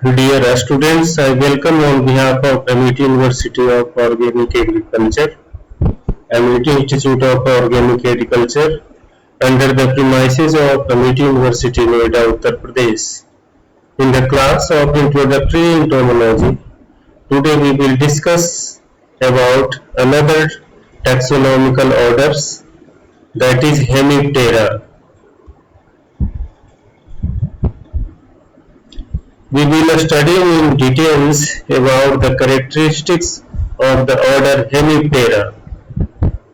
Dear students, I welcome on behalf of Amity University of Organic Agriculture, Amity Institute of Organic Agriculture, under the premises of Amity University, Noida, Uttar Pradesh. In the class of Introductory Entomology, today we will discuss about another taxonomical orders, that is Hemiptera. We will study in details about the characteristics of the order Hemiptera.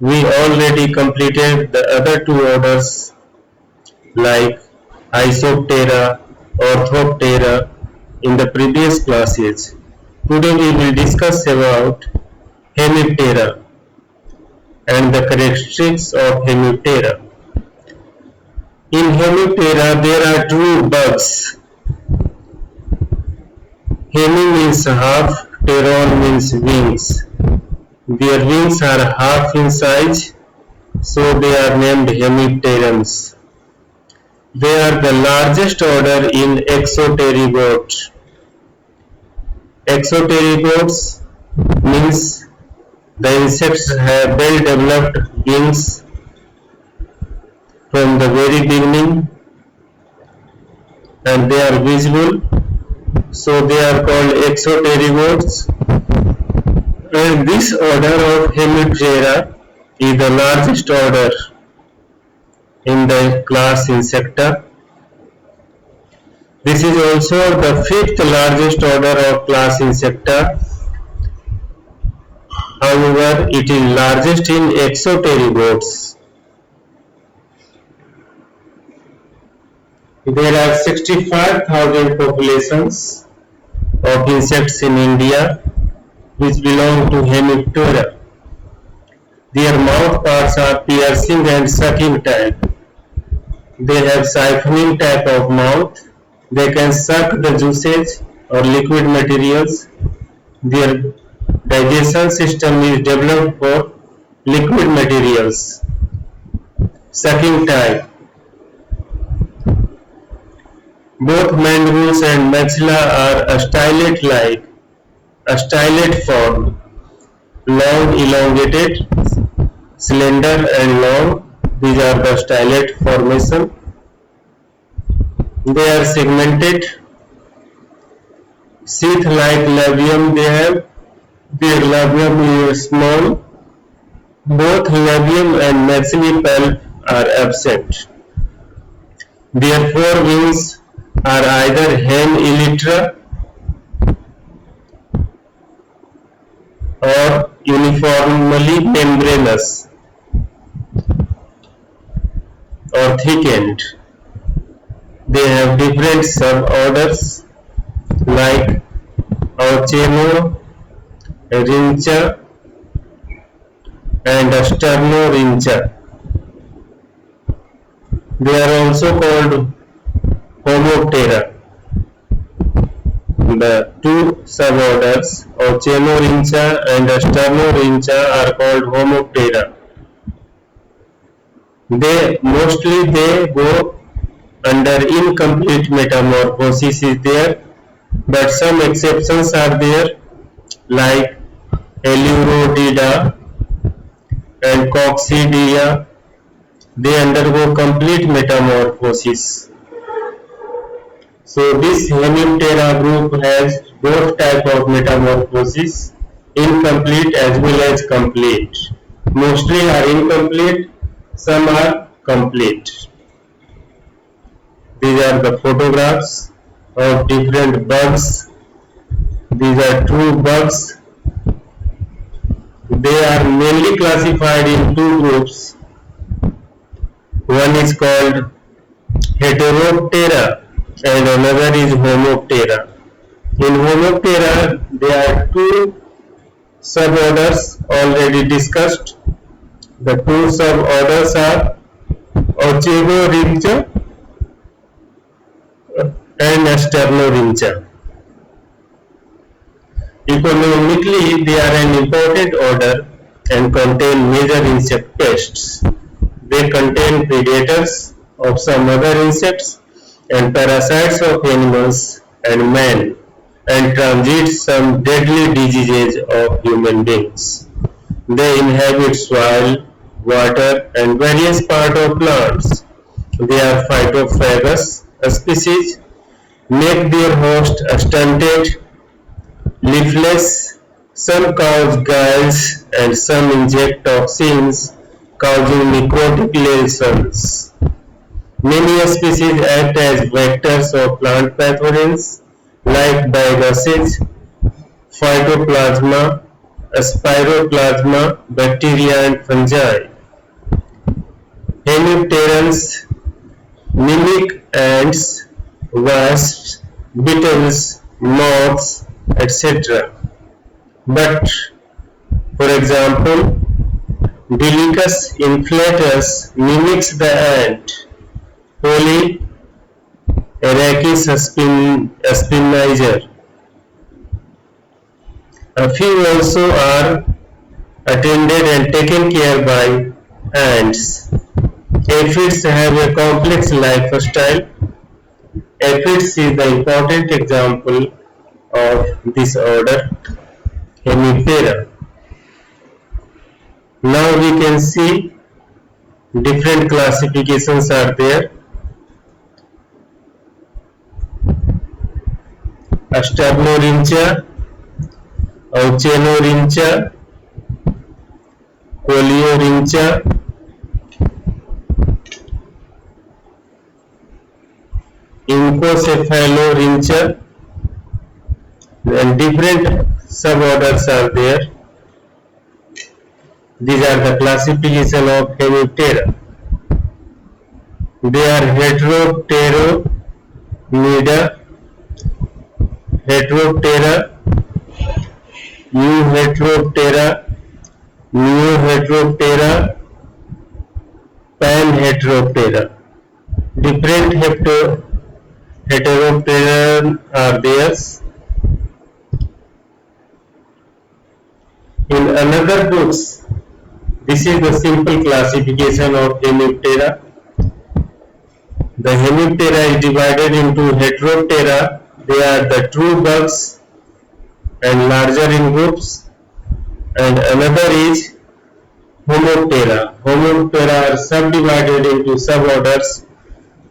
We already completed the other two orders like Isoptera, Orthoptera in the previous classes. Today we will discuss about Hemiptera and the characteristics of Hemiptera. In Hemiptera there are two bugs. Hemi means half, pteron means wings. Their wings are half in size, so they are named hemipterans. They are the largest order in Exoterigotes. Exoterigotes means the insects have well developed wings from the very beginning and they are visible, so they are called exoterigotes. And this order of Hemiptera is the largest order in the class Insecta. This is also the fifth largest order of class Insecta. However, it is largest in Exoterigotes. There are 65,000 populations of insects in India which belong to Hemiptera. Their mouth parts are piercing and sucking type. They have siphoning type of mouth. They can suck the juices or liquid materials. Their digestion system is developed for liquid materials. Sucking type. Both mandibles and maxilla are stylet-like, a stylet form, long, elongated, slender and long. These are the stylet formation. They are segmented, sheath-like labium they have. Their labium is small. Both labium and maxillary pulp are absent. Their forewings are either hen elytra or uniformly membranous or thickened. They have different suborders like Aucheno, Rhyncha and Sternorhyncha. They are also called Homoptera. The two suborders Aucheno-Rhyncha and Sternorhyncha are called Homoptera. They go under incomplete metamorphosis is there, but some exceptions are there like Elurodida and Coccidia. They undergo complete metamorphosis. So this Hemiptera group has both type of metamorphosis, incomplete as well as complete. Mostly are incomplete, some are complete. These are the photographs of different bugs. These are two bugs. They are mainly classified in two groups. One is called Heteroptera and another is Homoptera. In Homoptera, there are two suborders already discussed. The two suborders are Aucheno-Rhyncha and Sternorhyncha. Economically, they are an important order and contain major insect pests. They contain predators of some other insects and parasites of animals and man. and transmit some deadly diseases of human beings. They inhabit soil, water, and various parts of plants. They are phytophagous species, make their host stunted, leafless. Some cause gills and some inject toxins, causing necrotic lesions. Many species act as vectors of plant pathogens like viruses, phytoplasma, spiroplasma, bacteria and fungi. Hemipterans mimic ants, wasps, beetles, moths, etc. But, for example, Delychus inflatus mimics the ant, Polyerachis spinager. A few also are attended and taken care by ants. Aphids have a complex lifestyle. Aphids is the important example of this order, Hemiptera. Now we can see different classifications are there. Sternorhyncha, Auchenorhyncha, Coleorhyncha, Incocephalorhyncha, and different suborders are there. These are the classification of Hemiptera. They are Heteropteronida, Heteroptera, Euheteroptera, Neoheteroptera, Panheteroptera. Different Heteroptera are there. In another books, this is the simple classification of Hemiptera. The Hemiptera is divided into Heteroptera. They are the true bugs and larger in groups. And another is Homoptera. Homoptera are subdivided into suborders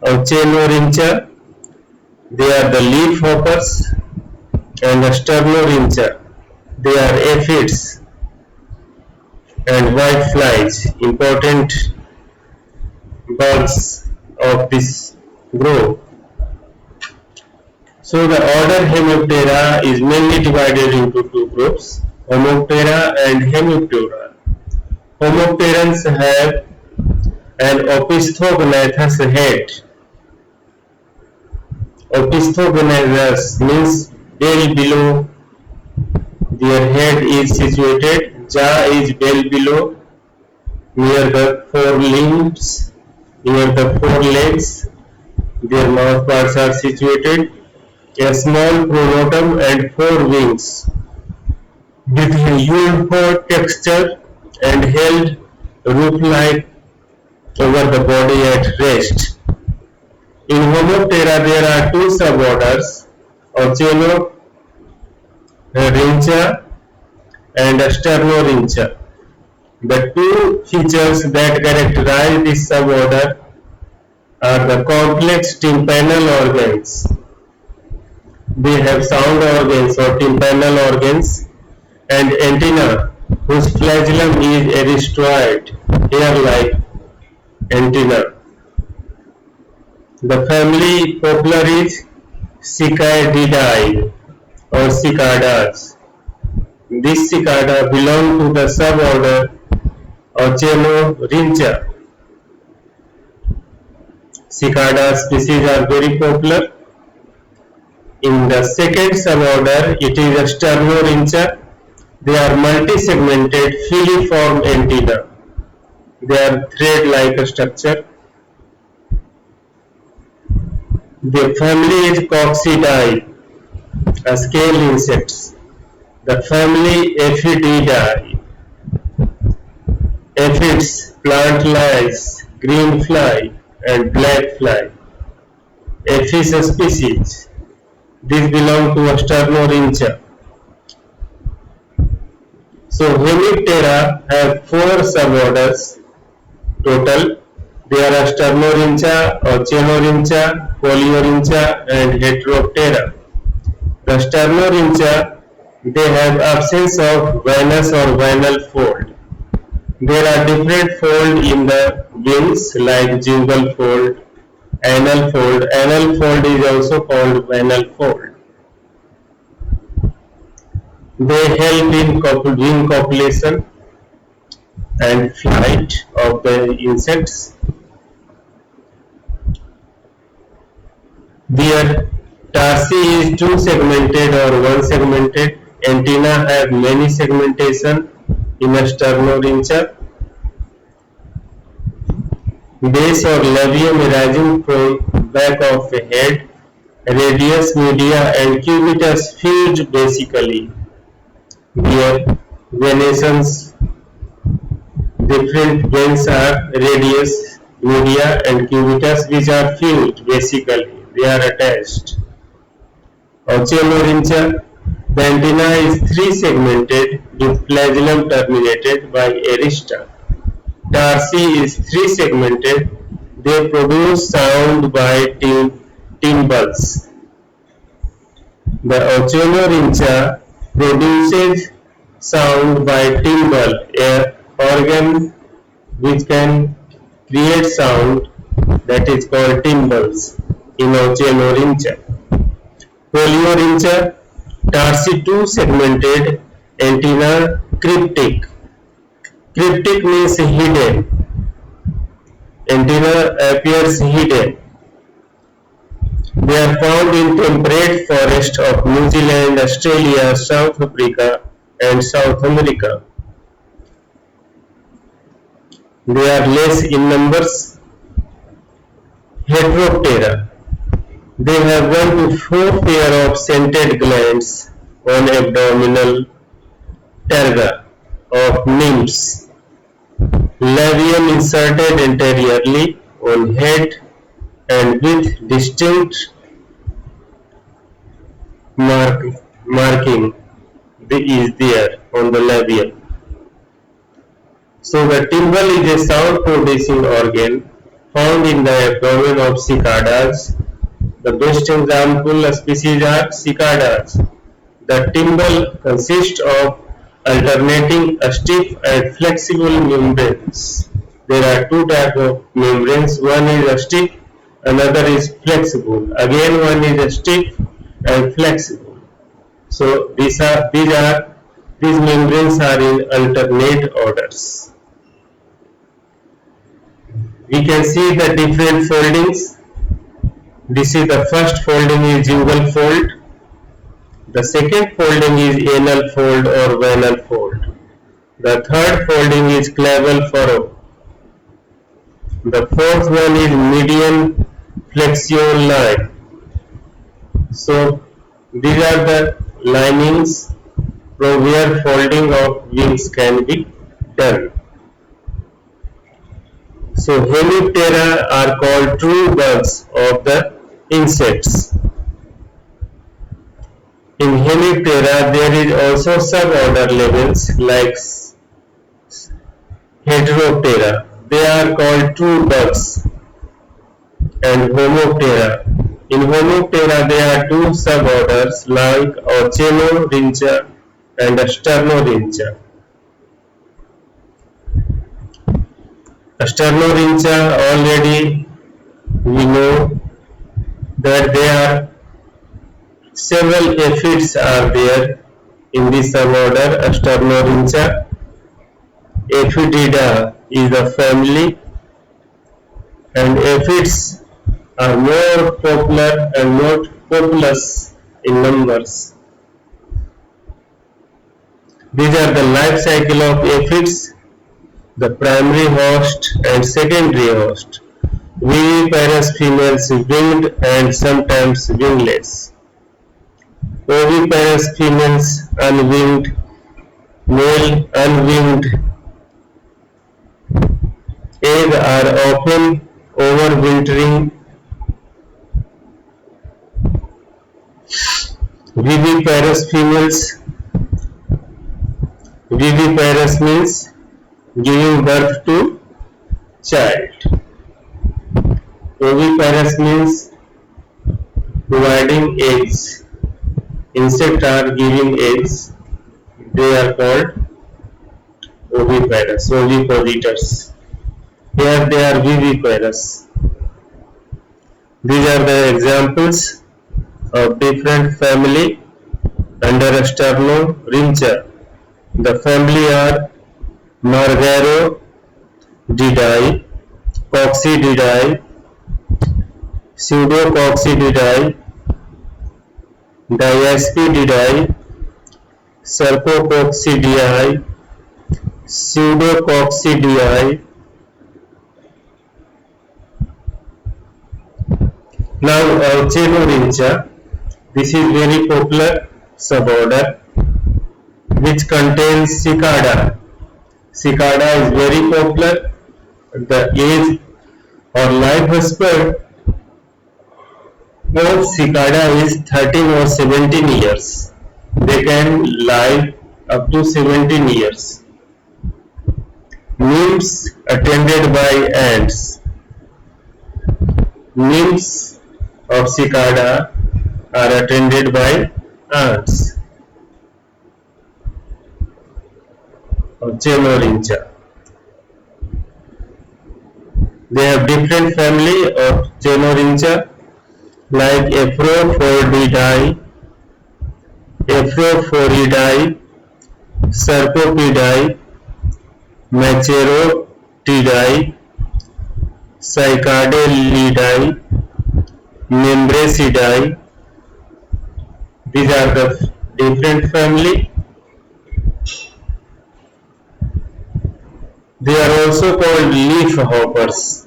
of Chenorhyncha. They are the leaf hoppers, and the Sternorhyncha. They are aphids and whiteflies, important bugs of this group. So the order Hemiptera is mainly divided into two groups, Homoptera and Hemiptera. Homopterans have an opisthognatous head. Opisthognatous means bell below their head is situated, jaw is bell below, near the forelimbs, near the forelegs, their mouth parts are situated, a small pronotum and four wings, with a uniform texture and held roof-like over the body at rest. In Homoptera there are two suborders, Auchenorhyncha and Sternorhyncha. The two features that characterize this suborder are the complex tympanal organs. They have sound organs or tympanal organs and antenna whose flagellum is eristoid, hair-like antenna. The family popular is Cicadidae or cicadas. This cicada belong to the suborder Auchenorhyncha. Cicada species are very popular. In the second suborder, it is Sternorhyncha. They are multi-segmented filiform antenna. They are thread-like structure. The family is Coccidae, scale insects. The family Aphididae. Aphids, plant lice, green fly and black fly. Aphis species. These belong to Sternorhyncha. So Hemiptera have four suborders total. There are Sternorhyncha, Oceanorhyncha, Polyorhyncha and Heteroptera. The Sternorhyncha, they have absence of venous or venal fold. There are different folds in the wings like jugal fold, anal fold. Anal fold is also called venal fold. They help in wing copulation and flight of the insects. Their tarsi is two-segmented or one-segmented. Antenna have many segmentation in a Sternorhyncha. Base or labium arising from back of the head, radius, media and cubitus fused basically. Their venations, different veins are radius, media and cubitus which are fused basically. They are attached. Oceanorhyncha, the antenna is three-segmented with flagellum terminated by arista. Tarsi is three-segmented. They produce sound by timbals. The Oceanorhyncha produces sound by timbal, an organ which can create sound, that is called timbals in Oceanorhyncha. Polyorhyncha, tarsi two-segmented, antenna cryptic. Cryptic means hidden. Antenna appears hidden. They are found in temperate forests of New Zealand, Australia, South Africa and South America. They are less in numbers. Heteroptera. They have 1 to 4 pair of scented glands on abdominal terga of nymphs. Labium inserted anteriorly on head and with distinct marking is there on the labium. So the timbal is a sound producing organ found in the abdomen of cicadas. The best example species are cicadas. The timbal consists of alternating stiff and flexible membranes. There are two types of membranes. One is stiff, another is flexible. Again, one is stiff and flexible. So these membranes are in alternate orders. We can see the different foldings. This is the first folding is jugal fold. The second folding is anal fold or venal fold. The third folding is claval furrow. The fourth one is median flexion line. So these are the linings from where folding of wings can be done. So Hemiptera are called true bugs of the insects. In Hemiptera there is also suborder levels like Heteroptera. They are called true bugs. And Homoptera. In Homoptera there are two suborders like Oceanorhyncha and Sternorhyncha. Sternorhyncha, already we know that there are several aphids are there in this suborder Sternorhyncha. Aphidida is the family, and aphids are more popular and more populous in numbers. These are the life cycle of aphids: the primary host and secondary host. Viviparous females winged and sometimes wingless. Oviparous females unwinged, male unwinged. Eggs are often overwintering. Viviparous females. Viviparous means giving birth to child. Oviparous means providing eggs. Insects are giving eggs. They are called oviparous, ovipositors. Here they are viviparous. These are the examples of different family under Sternorhyncha. The family are Margarodidae, Coccididae, Pseudococcididae, Diaspididae, Serpococcidiae, Pseudococcidiae. Now Chenorhyncha. This is very popular suborder which contains cicada. Cicada is very popular. The age or lifespan of cicada is 13 or 17 years. They can live up to 17 years. Nymphs attended by ants. Nymphs of cicada are attended by ants. Of Chenorhyncha. They have different family of Chenorhyncha like Aphrophoridae, Serpopidae, Macherotidae, Cycadelidae, Membracidae. These are the different family. They are also called leaf hoppers,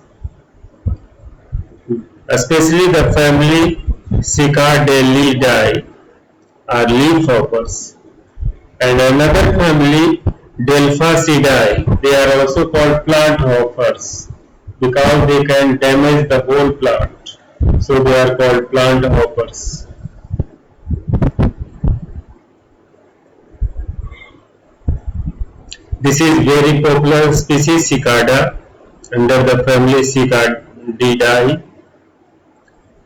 especially the family Cycadelidae are leaf hoppers, and another family Delphacidae, they are also called plant hoppers because they can damage the whole plant, so they are called plant hoppers. This is very popular species cicada under the family Cicadidae.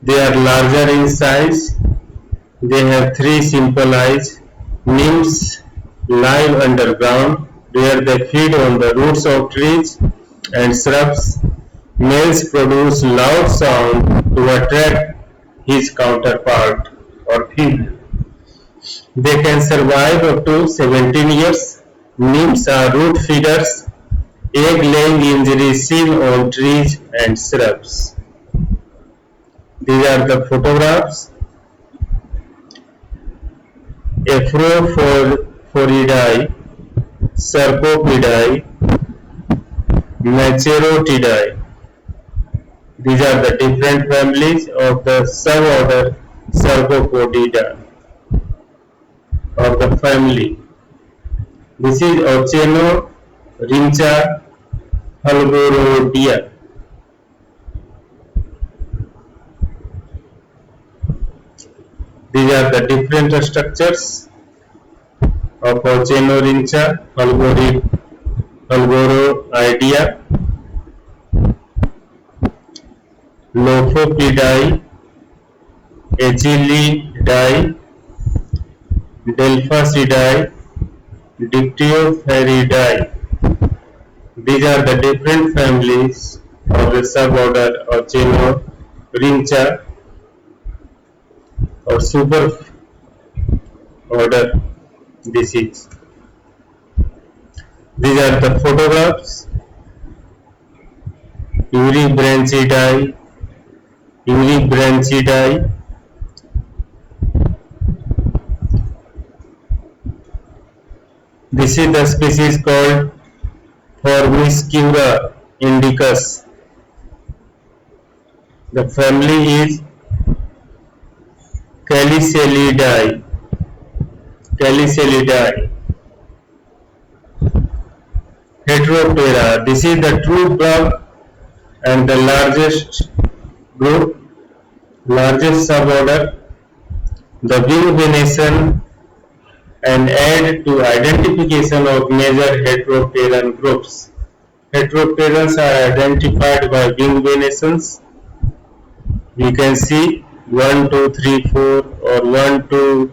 They are larger in size. They have 3 simple eyes. Nymphs live underground where they feed on the roots of trees and shrubs. Males produce loud sound to attract his counterpart or female. They can survive up to 17 years. Nymphs are root feeders. Egg-laying injuries seen on trees and shrubs. These are the photographs. Aphrophoridae, Serpopidae, Macherotidae. These are the different families of the suborder Serpopodidae of the family. This is Chenorhyncha fulguridia. These are the different structures of Chenorhyncha fulguridia. Lophopidae, Achillidae, Delphacidae, Dictyoferidae. These are the different families of the suborder of Chenorhyncha or superorder disease. These are the photographs. Eurybranchidae. This is the species called Formicura indicus. The family is Calicelidae. Heteroptera. This is the true bug and the largest group, largest suborder. the wing venation and aid to identification of major heteropteran groups. Heteropterans are identified by wing venations. We can see 1, 2, 3, 4 or 1, 2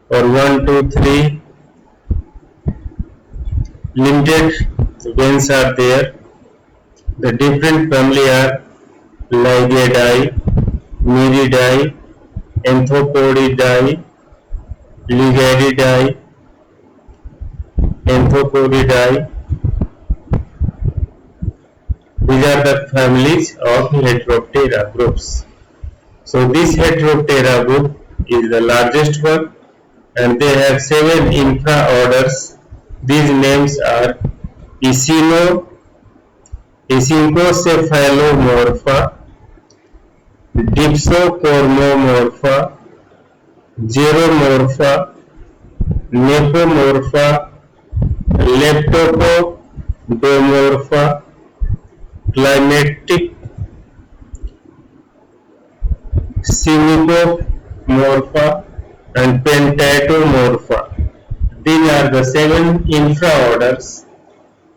or 1, 2, 3 limited veins are there. The different family are Lygeidae, Miridae, Anthopodidae, Ligaridae, Anthopodidae. These are the families of Heteroptera groups. So this Heteroptera group is the largest one and they have 7 infraorders. These names are Echiноcephalomorpha, Dipsocormomorpha, Geromorpha, Nepomorpha, Leptopodomorpha, Climatic Simicomorpha and Pentatomorpha. These are the 7 infraorders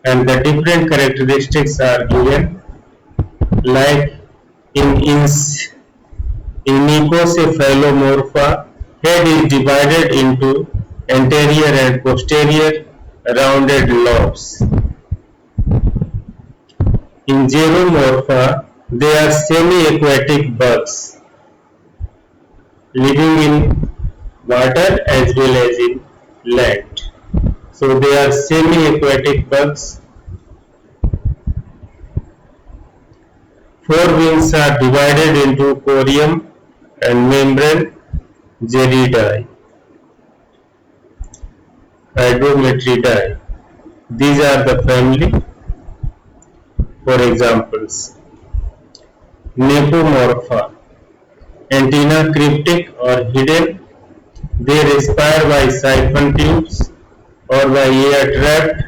and the different characteristics are given, like in Echinocephalomorpha, head is divided into anterior and posterior rounded lobes. In Geromorpha, they are semi-aquatic bugs living in water as well as in land. So they are semi-aquatic bugs. 4 wings are divided into corium and membrane Geridae, Hydrometridae. These are the family. For examples, Nepomorpha, antenna cryptic or hidden. They respire by siphon tubes or by air trapped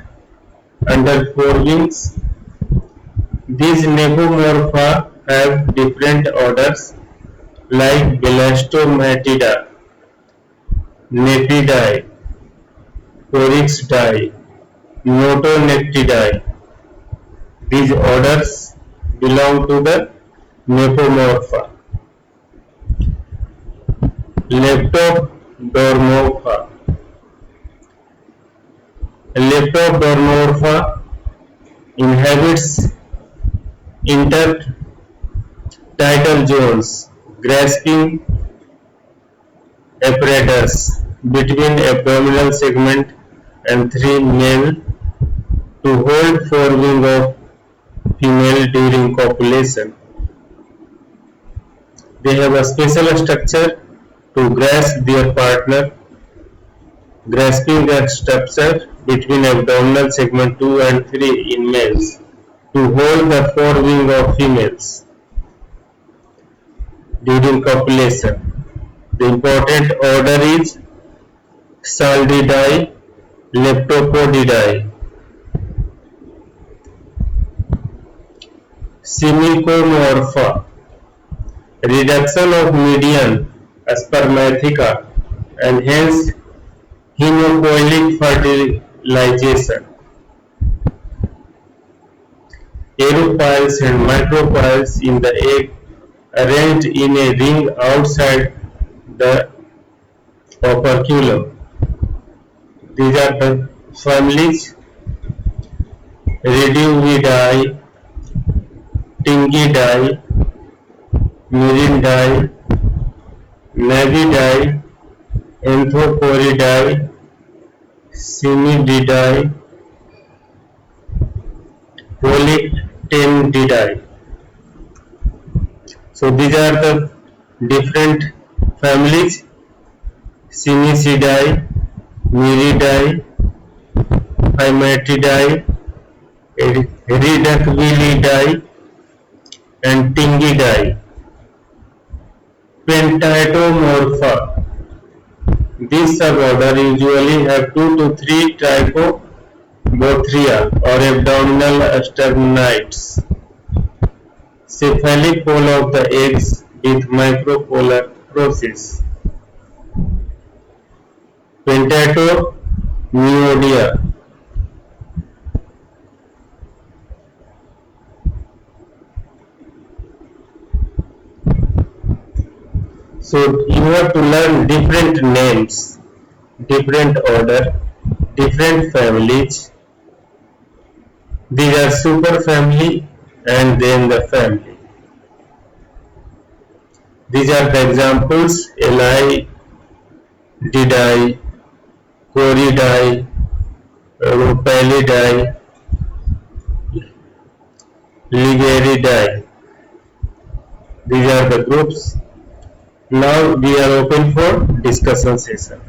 under forewings. These Nepomorpha have different orders like Belastomatidae, Nepidae, Oryxdae, Notonectidae. These orders belong to the Nepomorpha. Leptodormorpha. Leptodormorpha inhabits intertidal zones, grasping apparatus between abdominal segment and 3 male to hold forewing of female during copulation. They have a special structure to grasp their partner, grasping the structure between abdominal segment 2 and 3 in males to hold the forewing of females during copulation. The important order is Saldidae, Leptopodidae. Simicomorpha, reduction of median spermatheca and hence hematopoietic fertilization. Aeropiles and micropiles in the egg arranged in a ring outside the operculum. These are the families Reduvidae, Tingidae, Mirindae, Navidae, Anthoporidae, Simididae, Polyctendidae. So these are the different families: Simicidae, Miridae, Hymatidae, Reducvilidae, and Tingidae. Pentatomorpha. This suborder usually have 2 to 3 trichobothria or abdominal sternites. Cephalic pole of the eggs with micropolar process. Pentato Neodia. So you have to learn different names, different order, different families. These are super family and then the family. These are the examples: Eli, Didai, Coridae, Rupelidae, Ligeridae. These are the groups. Now we are open for discussion session.